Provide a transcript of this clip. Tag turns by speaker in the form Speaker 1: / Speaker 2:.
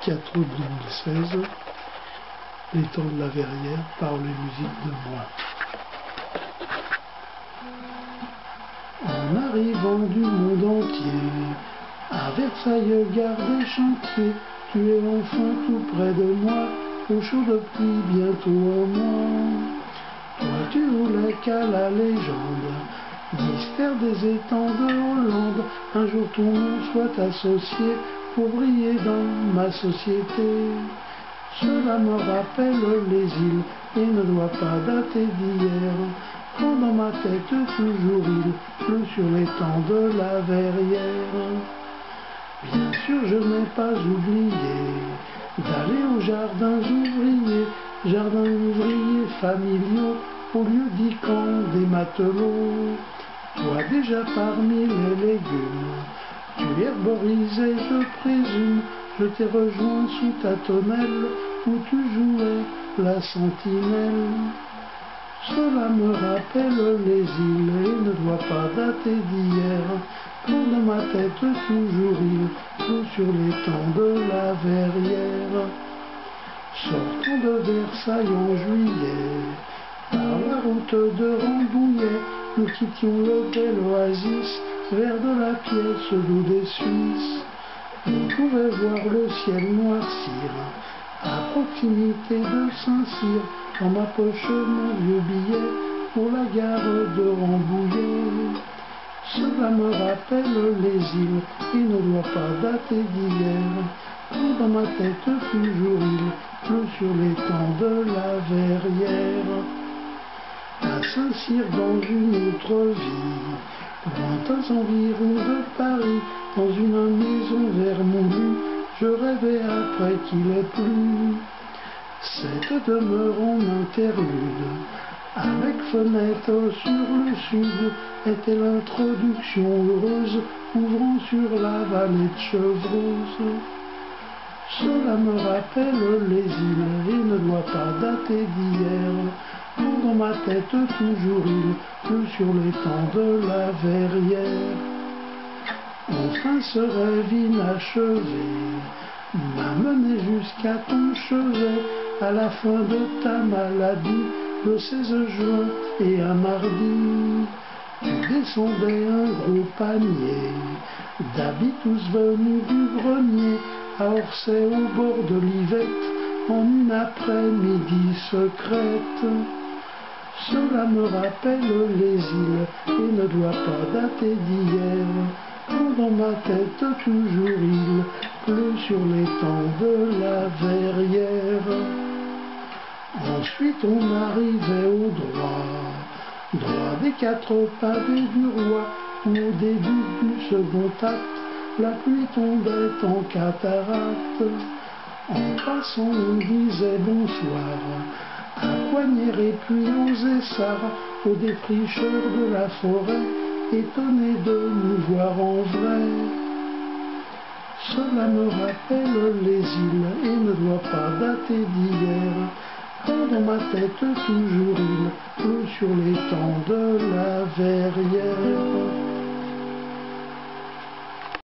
Speaker 1: 4 août 2016, Les temps de la Verrière par les musiques de moi. En arrivant du monde entier, à Versailles, gare des Chantiers, tu es enfin tout près de moi, au chaud de pluie, bientôt un mois. Toi tu voulais qu'à la légende, mystère des étangs de Hollande, un jour ton nom soit associé pour briller dans ma société. Cela me rappelle les îles et ne doit pas dater d'hier, quand dans ma tête toujours il pleut sur les temps de la Verrière. Bien sûr je n'ai pas oublié d'aller aux jardins ouvriers familiaux, au lieu dit camp des matelots. Toi déjà parmi les légumes, tu herborisais, je présume, je t'ai rejoint sous ta tonnelle, où tu jouais la sentinelle. Cela me rappelle les îles et ne doit pas dater d'hier, quand dans ma tête toujours il pleut sur les temps de la Verrière. Sortant de Versailles en juillet, par la route de Rambouillet, nous quittions le bel oasis vers de la pièce d'eau des Suisses. On pouvait voir le ciel noircir à proximité de Saint-Cyr. Dans ma poche mon vieux billet pour la gare de Rambouillet. Cela me rappelle les îles et ne doit pas dater d'hier, quand dans ma tête toujours il pleut sur les temps de la Verrière. À Saint-Cyr dans une autre vie, lointains environs de Paris, dans une maison vermoulue, je rêvais après qu'il ait plu. Cette demeure en interlude, avec fenêtre sur le sud, était l'introduction heureuse ouvrant sur la vallée de Chevreuse. Cela me rappelle les îles et ne doit pas dater d'hier, quand dans ma tête toujours il pleut sur les temps de la Verrière. Enfin ce rêve inachevé m'a mené jusqu'à ton chevet, à la fin de ta maladie, le 16 juin et un mardi. Tu descendais un gros panier d'habits tous venus du grenier, à Orsay au bord de l'Yvette, en une après-midi secrète. Cela me rappelle les îles et ne doit pas dater d'hier, quand dans ma tête toujours il pleut sur les temps de la Verrière. Ensuite on arrivait au droit des 4 pavés du roi, où au début du second acte, la pluie tombait en cataracte. En passant on disait bonsoir à Coignères et puis aux Essarts, aux défricheurs de la forêt, étonnés de nous voir en vrai. Cela me rappelle les îles et ne doit pas dater d'hier, quand dans ma tête toujours il pleut sur les temps de la Verrière.